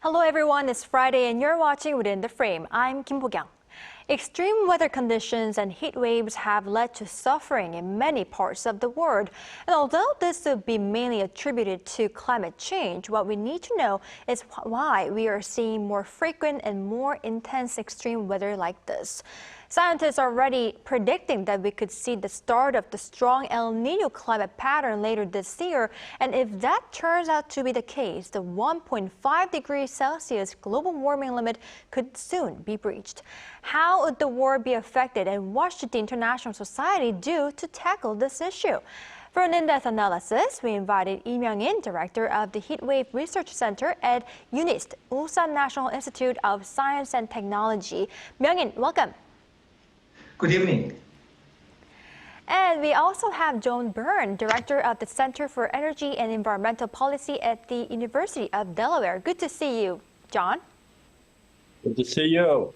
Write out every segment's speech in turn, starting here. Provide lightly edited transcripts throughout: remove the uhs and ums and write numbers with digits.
Hello everyone, it's Friday and you're watching Within the Frame. I'm Kim Bo-kyung. Extreme weather conditions and heat waves have led to suffering in many parts of the world. And although this would be mainly attributed to climate change, what we need to know is why we are seeing more frequent and more intense extreme weather like this. Scientists are already predicting that we could see the start of the strong El Niño climate pattern later this year. And if that turns out to be the case, the 1.5 degrees Celsius global warming limit could soon be breached. How would the world be affected, and what should the international society do to tackle this issue? For an in-depth analysis, we invited Lee Myong-in, director of the Heatwave Research Center at UNIST, Ulsan National Institute of Science and Technology. Myong-in, welcome. Good evening. And we also have Byrne, director of the Center for Energy and Environmental Policy at the University of Delaware. Good to see you, John. Good to see you.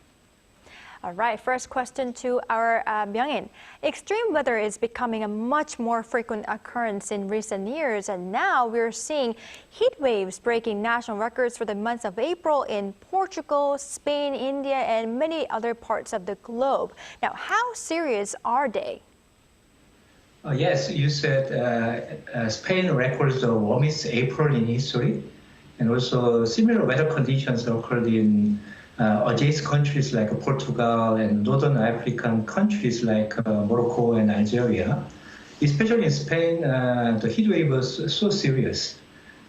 All right, first question to our Myong-in. Extreme weather is becoming a much more frequent occurrence in recent years, and now we're seeing heat waves breaking national records for the months of April in Portugal, Spain, India, and many other parts of the globe. Now, how serious are they? Yes, you said Spain records the warmest April in history, and also similar weather conditions occurred in adjacent countries like Portugal and northern African countries like Morocco and Algeria. Especially in Spain, the heat wave was so serious.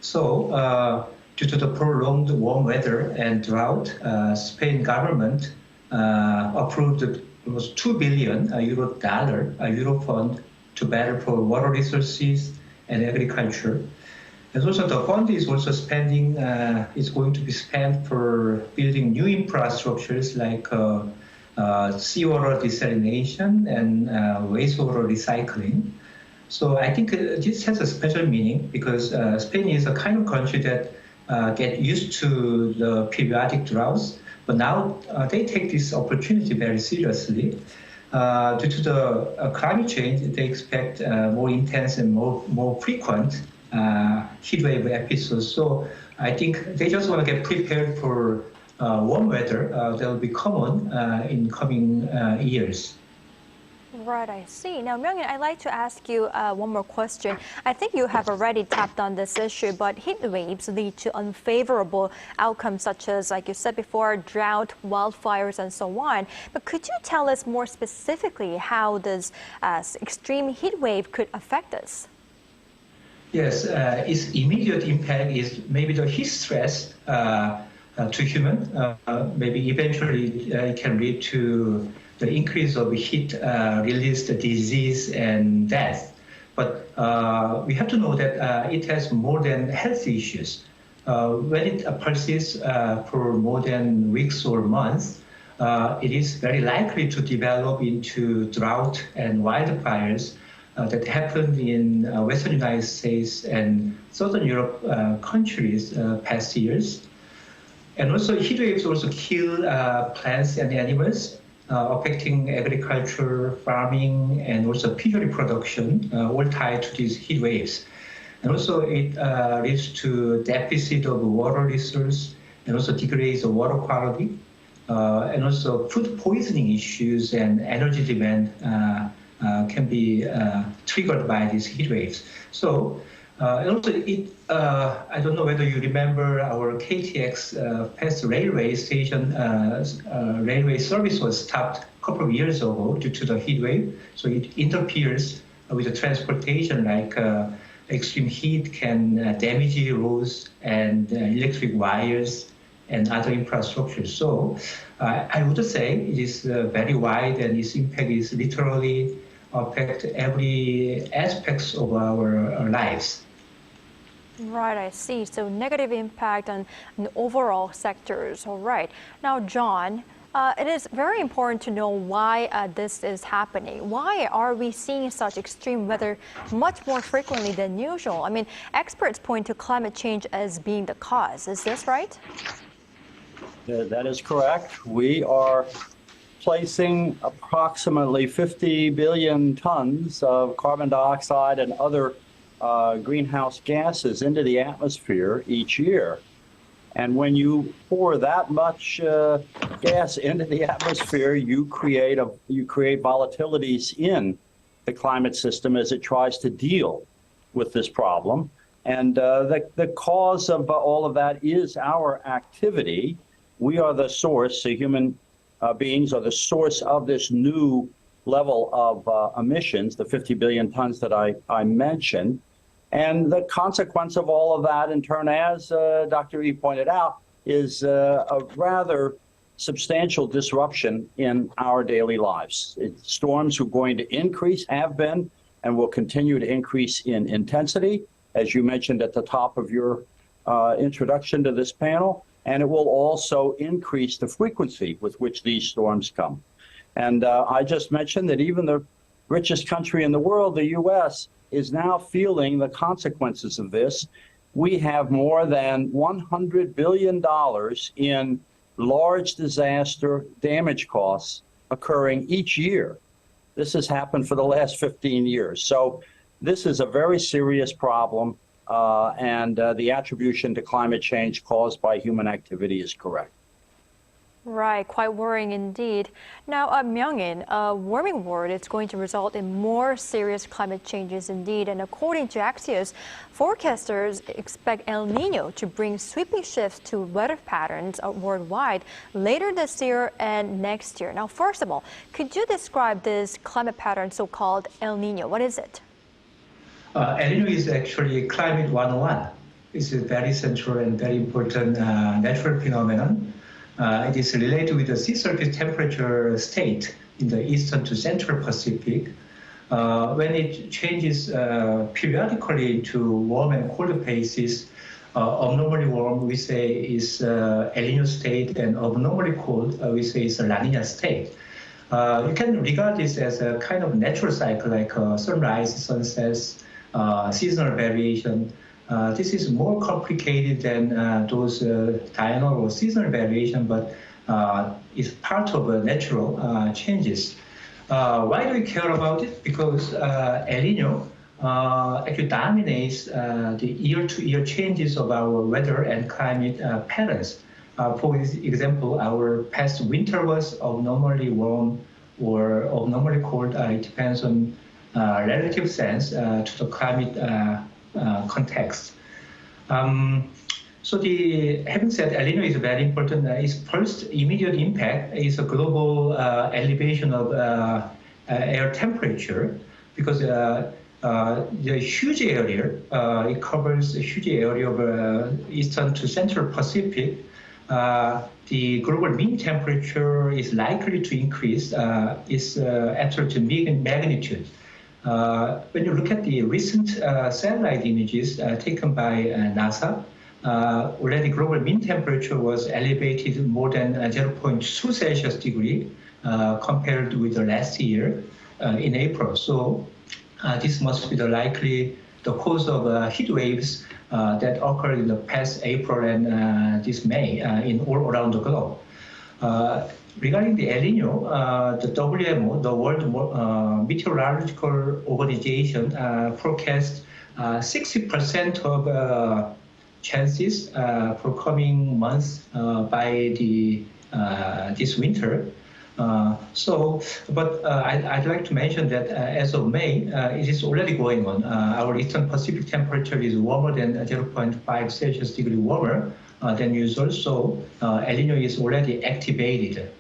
So, due to the prolonged warm weather and drought, Spain government approved almost $2 billion Euro fund to battle for water resources and agriculture. And also the fund is also is going to be spent for building new infrastructures like seawater desalination and wastewater recycling. So I think this has a special meaning because Spain is a kind of country that get used to the periodic droughts, but now they take this opportunity very seriously. Due to the climate change, they expect more intense and more frequent heat wave episodes. So I think they just want to get prepared for warm weather that will be common in coming years. Right, I see. Now, Myong-in, I'd like to ask you one more question. I think you have already tapped on this issue, but heat waves lead to unfavorable outcomes such as, like you said before, drought, wildfires, and so on. But could you tell us more specifically how this extreme heat wave could affect us? Yes, its immediate impact is maybe the heat stress to human. Maybe eventually it can lead to the increase of heat-released disease and death. But we have to know that it has more than health issues. When it persists for more than weeks or months, it is very likely to develop into drought and wildfires that happened in Western United States and Southern Europe countries past years. And also heat waves also kill plants and animals, affecting agriculture, farming, and also fishery production, all tied to these heat waves. And also it leads to deficit of water resource and also degrades the water quality, and also food poisoning issues and energy demand can be triggered by these heat waves. So, and also I don't know whether you remember our KTX past railway station, railway service was stopped a couple of years ago due to the heat wave. So it interferes with the transportation, like extreme heat can damage roads and electric wires and other infrastructure. So I would say it is very wide, and its impact is literally affect every aspects of our lives. Right, I see. So negative impact on overall sectors. All right. Now, John, it is very important to know why this is happening. Why are we seeing such extreme weather much more frequently than usual? I mean, experts point to climate change as being the cause. Is this right? That is correct. We are placing approximately 50 billion tons of carbon dioxide and other greenhouse gases into the atmosphere each year. And when you pour that much gas into the atmosphere, you create volatilities in the climate system as it tries to deal with this problem. And the cause of all of that is our activity. We are the source, the human beings are the source of this new level of emissions, the 50 billion tons that I mentioned. And the consequence of all of that, in turn, as Dr. E pointed out, is a rather substantial disruption in our daily lives. Storms are going to increase, have been, and will continue to increase in intensity, as you mentioned at the top of your introduction to this panel, and it will also increase the frequency with which these storms come. And I just mentioned that even the richest country in the world, the U.S., is now feeling the consequences of this. We have more than $100 billion in large disaster damage costs occurring each year. This has happened for the last 15 years. So this is a very serious problem, and the attribution to climate change caused by human activity is correct. Right, quite worrying indeed. Now, Myong-in, a warming world is going to result in more serious climate changes indeed. And according to Axios, forecasters expect El Nino to bring sweeping shifts to weather patterns worldwide later this year and next year. Now, first of all, could you describe this climate pattern so-called El Nino? What is it? El Nino is actually climate 101. It's a very central and very important natural phenomenon. It is related with the sea surface temperature state in the eastern to central Pacific. When it changes periodically to warm and cold places, abnormally warm we say is El Nino state, and abnormally cold we say is a La Nina state. You can regard this as a kind of natural cycle, like sunrise, sunsets, seasonal variation. This is more complicated than those diurnal or seasonal variation, but it's part of natural changes. Why do we care about it? Because El Nino actually dominates the year-to-year changes of our weather and climate patterns. For example, our past winter was abnormally warm or abnormally cold. It depends on relative sense to the climate context. So having said El Nino is very important, its first immediate impact is a global elevation of air temperature, because the huge area, it covers a huge area of eastern to central Pacific. The global mean temperature is likely to increase its absolute magnitude. When you look at the recent satellite images taken by NASA, already global mean temperature was elevated more than 0.2 Celsius degree compared with the last year in April. So this must be the cause of heat waves that occurred in the past April and this May in all around the globe. Regarding the El Nino, the WMO, the World Meteorological Organization, forecast 60% of chances for coming months by this winter. But I'd like to mention that as of May, it is already going on. Our eastern Pacific temperature is warmer than 0.5 Celsius degree warmer than usual, so El Nino is already activated.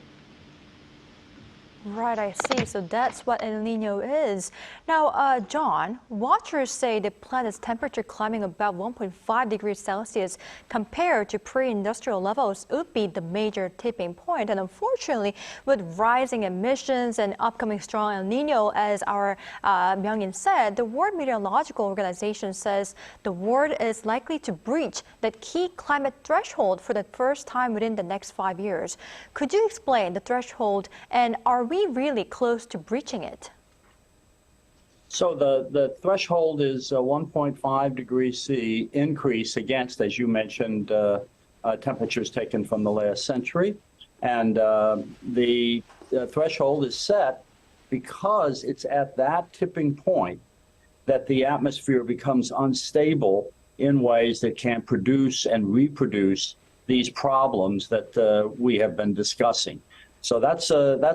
Right, I see. So that's what El Nino is. Now, John, watchers say the planet's temperature climbing about 1.5 degrees Celsius compared to pre-industrial levels would be the major tipping point. And unfortunately, with rising emissions and upcoming strong El Nino, as our Myong-in said, the World Meteorological Organization says the world is likely to breach that key climate threshold for the first time within the next 5 years. Could you explain the threshold, and are we really close to breaching it? So the threshold is 1.5 degrees C increase against, as you mentioned, temperatures taken from the last century. And the threshold is set because it's at that tipping point that the atmosphere becomes unstable in ways that can produce and reproduce these problems that we have been discussing. So that's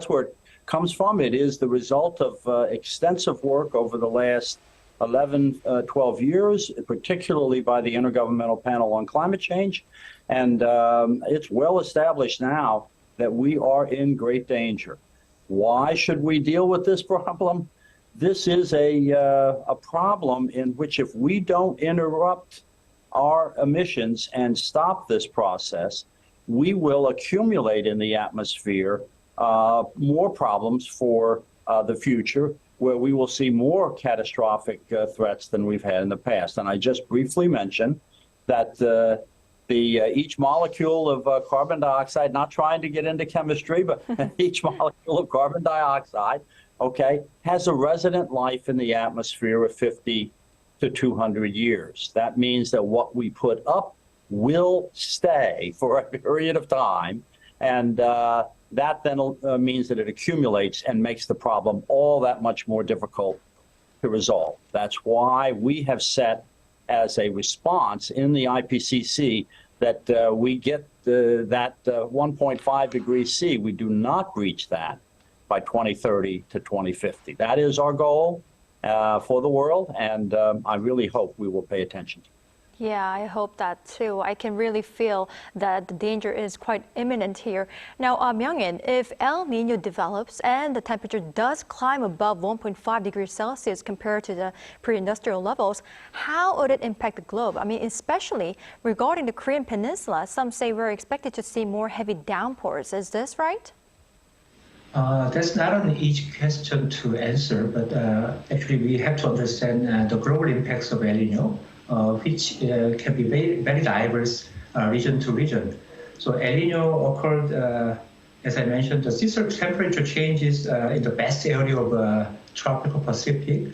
where it comes from. It is the result of extensive work over the last 11, 12 years, particularly by the Intergovernmental Panel on Climate Change. And it's well established now that we are in great danger. Why should we deal with this problem? This is a problem in which if we don't interrupt our emissions and stop this process, we will accumulate in the atmosphere more problems for the future, where we will see more catastrophic threats than we've had in the past. And I just briefly mentioned that each molecule of carbon dioxide, not trying to get into chemistry, but each molecule of carbon dioxide, okay, has a resident life in the atmosphere of 50 to 200 years. That means that what we put up will stay for a period of time, and that then means that it accumulates and makes the problem all that much more difficult to resolve. That's why we have set as a response in the IPCC that we get that 1.5 degrees C. We do not reach that by 2030 to 2050. That is our goal for the world, and I really hope we will pay attention to it. Yeah, I hope that too. I can really feel that the danger is quite imminent here. Now, Myong-in, if El Nino develops and the temperature does climb above 1.5 degrees Celsius compared to the pre-industrial levels, how would it impact the globe? I mean, especially regarding the Korean Peninsula, some say we're expected to see more heavy downpours. Is this right? That's not an easy question to answer, but actually we have to understand the global impacts of El Nino, which can be very, very diverse region to region. So El Nino occurred, as I mentioned, the seasonal temperature changes in the best area of tropical Pacific.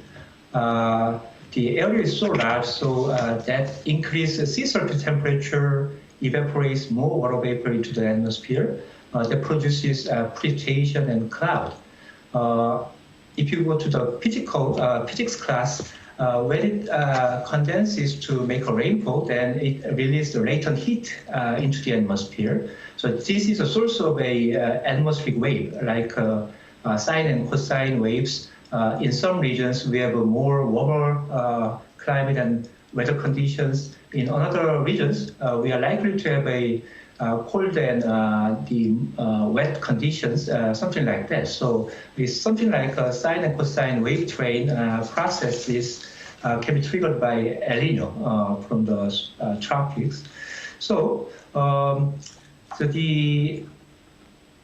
The area is so large, so that increased seasonal temperature evaporates more water vapor into the atmosphere. That produces precipitation and cloud. If you go to the physics class, when it condenses to make a rainfall, then it releases the latent heat into the atmosphere. So this is a source of a atmospheric wave, like sine and cosine waves. In some regions, we have a more warmer climate and weather conditions. In other regions, we are likely to have a cold and the wet conditions, something like that. So it's something like a sine and cosine wave train processes can be triggered by El Nino from the tropics. So,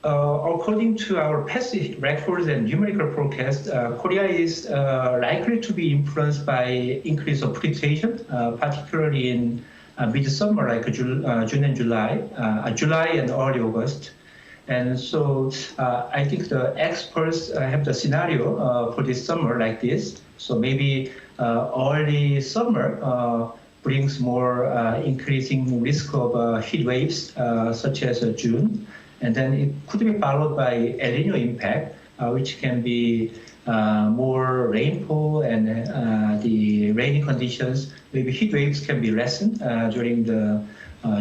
according to our past records and numerical forecasts, Korea is likely to be influenced by increase of precipitation, particularly in midsummer, like June and July and early August. And so I think the experts have the scenario for this summer like this. So maybe early summer brings more increasing risk of heat waves, such as June. And then it could be followed by El Nino impact, which can be more rainfall and the rainy conditions. Maybe heat waves can be lessened during the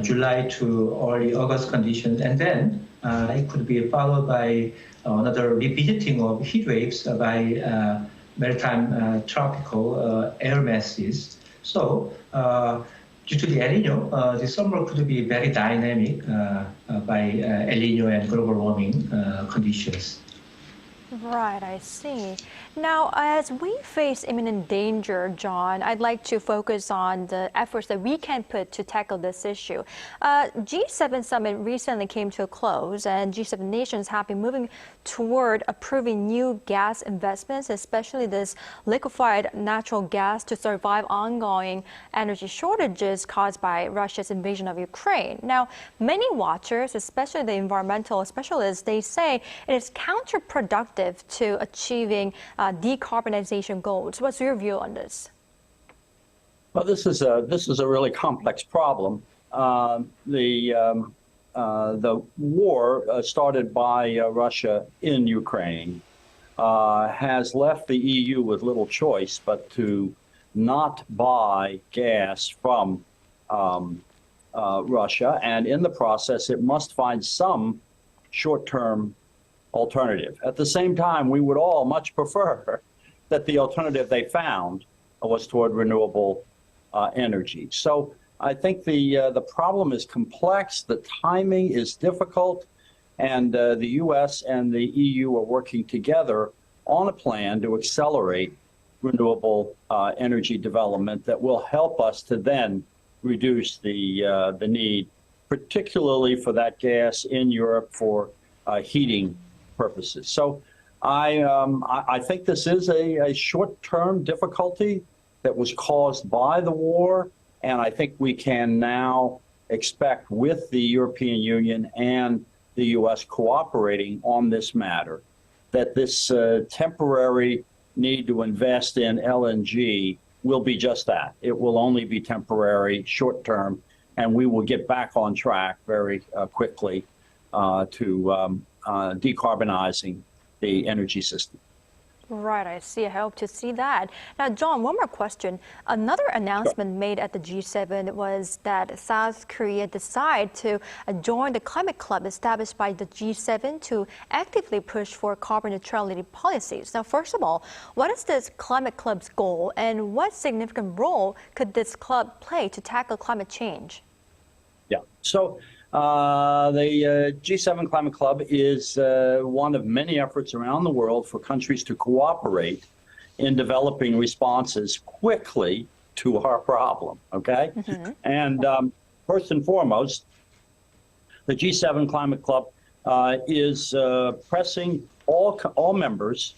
July to early August conditions. And then it could be followed by another revisiting of heat waves by maritime tropical air masses. So due to the El Nino, the summer could be very dynamic by El Nino and global warming conditions. Right, I see. Now, as we face imminent danger, John, I'd like to focus on the efforts that we can put to tackle this issue. G7 summit recently came to a close, and G7 nations have been moving toward approving new gas investments, especially this liquefied natural gas, to survive ongoing energy shortages caused by Russia's invasion of Ukraine. Now, many watchers, especially the environmental specialists, they say it is counterproductive to achieving decarbonization goals. What's your view on this? Well, this is a really complex problem. The war started by Russia in Ukraine has left the EU with little choice but to not buy gas from Russia, and in the process, it must find some short-term alternative. At the same time, we would all much prefer that the alternative they found was toward renewable energy. So I think the problem is complex, the timing is difficult, and the U.S. and the EU are working together on a plan to accelerate renewable energy development that will help us to then reduce the need, particularly for that gas in Europe for heating purposes. So I think this is a short-term difficulty that was caused by the war, and I think we can now expect with the European Union and the U.S. cooperating on this matter that this temporary need to invest in LNG will be just that. It will only be temporary, short-term, and we will get back on track very quickly to decarbonizing the energy system. Right, I see. I hope to see that. Now, John, one more question. Another announcement made at the G7 was that South Korea decided to join the climate club established by the G7 to actively push for carbon neutrality policies. Now, first of all, what is this climate club's goal, and what significant role could this club play to tackle climate change? Yeah. So the G7 Climate Club is one of many efforts around the world for countries to cooperate in developing responses quickly to our problem, okay? Mm-hmm. And first and foremost, the G7 Climate Club is pressing all members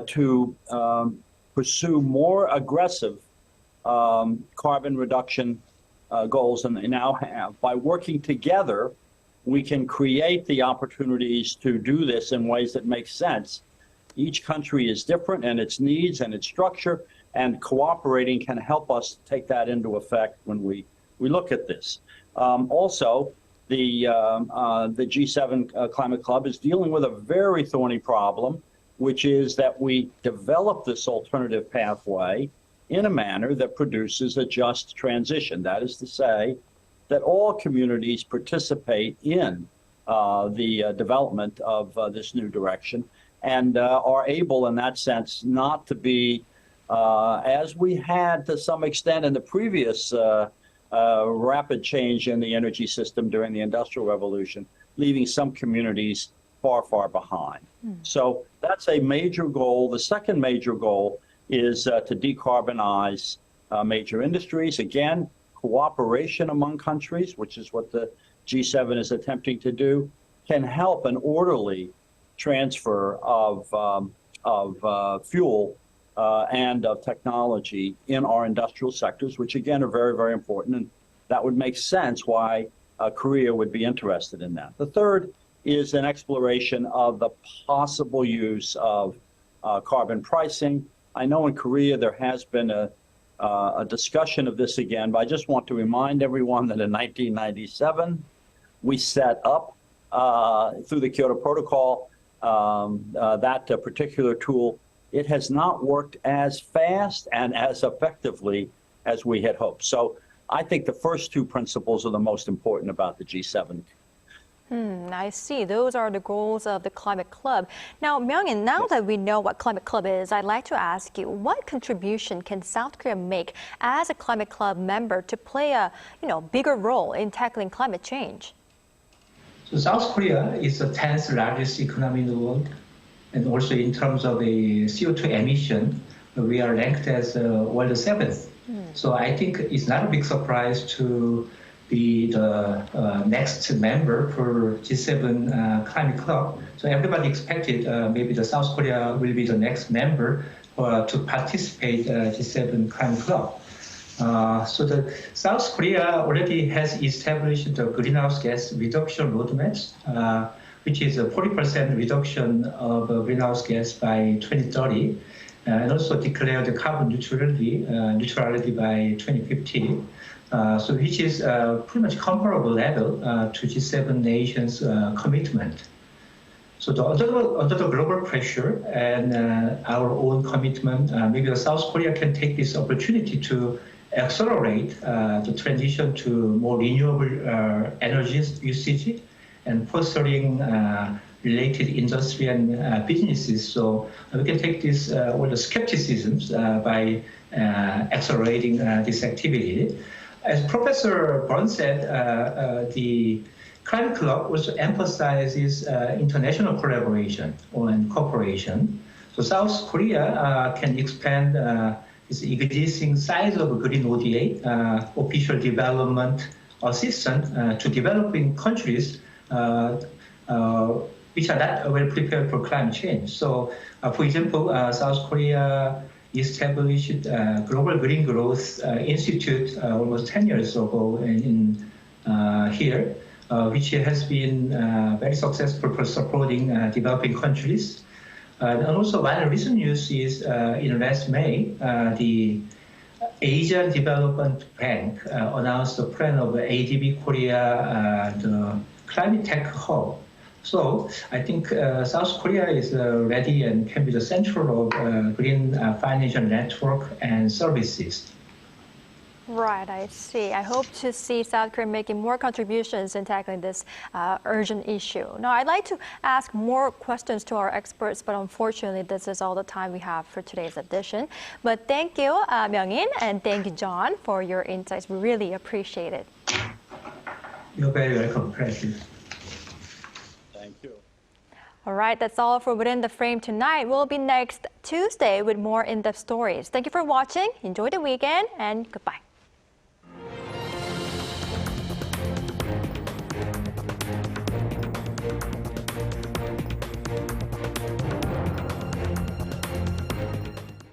to pursue more aggressive carbon reduction goals than they now have. By working together, we can create the opportunities to do this in ways that make sense. Each country is different in its needs and its structure, and cooperating can help us take that into effect when we look at this. Also, the G7 Climate Club is dealing with a very thorny problem, which is that we develop this alternative pathway in a manner that produces a just transition. That is to say, that all communities participate in the development of this new direction and are able, in that sense, not to be, as we had to some extent in the previous rapid change in the energy system during the Industrial Revolution, leaving some communities far, far behind. So that's a major goal. The second major goal is to decarbonize major industries. Again, cooperation among countries, which is what the G7 is attempting to do, can help an orderly transfer of fuel and of technology in our industrial sectors, which again are very, very important. And that would make sense why Korea would be interested in that. The third is an exploration of the possible use of carbon pricing. I know in Korea there has been a discussion of this again, but I just want to remind everyone that in 1997, we set up, through the Kyoto Protocol, that particular tool. It has not worked as fast and as effectively as we had hoped. So I think the first two principles are the most important about the G7. I see. Those are the goals of the Climate Club. Now, Myong-in, now that we know what Climate Club is, I'd like to ask you, what contribution can South Korea make as a Climate Club member to play a bigger role in tackling climate change? So South Korea is the 10th largest economy in the world, and also in terms of the CO2 emission, we are ranked as world 7th. So I think it's not a big surprise to be the next member for G7 Climate Club. So everybody expected maybe the South Korea will be the next member to participate G7 Climate Club. So the South Korea already has established the greenhouse gas reduction roadmaps, which is a 40% reduction of greenhouse gas by 2030, and also declared the carbon neutrality by 2050. So which is pretty much comparable level to G7 nations' commitment. So under the global pressure and our own commitment, maybe South Korea can take this opportunity to accelerate the transition to more renewable energy usage and fostering related industry and businesses. So we can take this all the skepticisms by accelerating this activity. As Professor Byrne said, the Climate Club also emphasizes international collaboration and cooperation. So South Korea can expand its existing size of Green ODA, official development assistance to developing countries which are not well prepared for climate change. So, for example, South Korea established Global Green Growth Institute almost 10 years ago in here, which has been very successful for supporting developing countries. And also, one recent news is in last May, the Asian Development Bank announced the plan of ADB Korea, the Climate Tech Hub. So I think South Korea is ready and can be the central of green financial network and services. Right, I see. I hope to see South Korea making more contributions in tackling this urgent issue. Now, I'd like to ask more questions to our experts, but unfortunately, this is all the time we have for today's edition. But thank you, Myong-in, and thank you, John, for your insights. We really appreciate it. You're very welcome, President. Thank you. All right, that's all for Within the Frame tonight. We'll be next Tuesday with more in-depth stories. Thank you for watching. Enjoy the weekend, and goodbye.